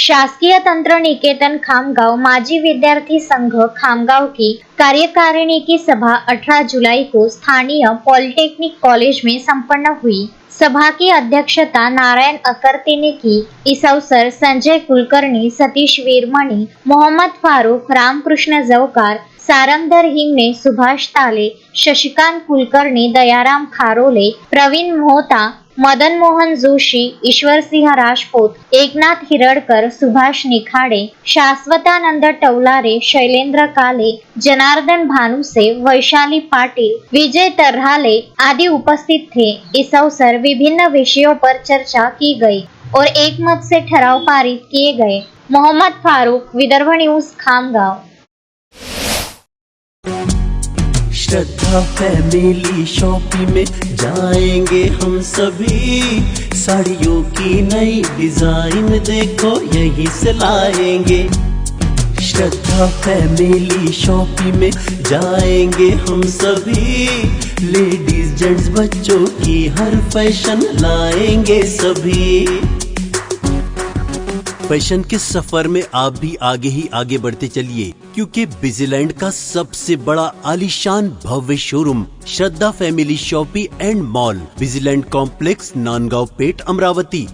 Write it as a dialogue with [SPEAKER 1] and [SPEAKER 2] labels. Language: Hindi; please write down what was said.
[SPEAKER 1] शासकीय तंत्र निकेतन खामगांव माजी विद्यार्थी संघ खामगांव की कार्यकारिणी की सभा 18 जुलाई को स्थानीय पॉलिटेक्निक कॉलेज में संपन्न हुई। सभा की अध्यक्षता नारायण अकर्ते ने की। इस अवसर संजय कुलकर्णी, सतीश वीरमणी, मोहम्मद फारूक, रामकृष्ण जवकार, सारंगधर हिंगणे, सुभाष ताले, शशिकांत कुलकर्णी, दयाराम खारोले, प्रवीण मोहता, मदन मोहन जोशी, ईश्वरसिंह राजपूत, एकनाथ हिरडकर, सुभाष निखाडे, शाश्वतानंद टवलारे, शैलेंद्र काले, जनार्दन भानुसे, वैशाली पाटिल, विजय तरहाले आदि उपस्थित थे। इस अवसर विभिन्न विषयों पर चर्चा की गई और एकमत से ठराव पारित किए गए। मोहम्मद फारूक, विदर्भ न्यूज, खामगांव।
[SPEAKER 2] श्रद्धा फैमिली शॉपिंग में जाएंगे हम सभी, साड़ियों की नई डिजाइन देखो यहीं से लाएंगे। श्रद्धा फैमिली शॉपिंग में जाएंगे हम सभी, लेडीज जेंट्स बच्चों की हर फैशन लाएंगे सभी। फैशन के सफर में आप भी आगे ही आगे बढ़ते चलिए, क्योंकि बिजीलैंड का सबसे बड़ा आलीशान भव्य showroom Shraddha family shopping and mall, Busyland complex, Nandgaon Peth, Amravati.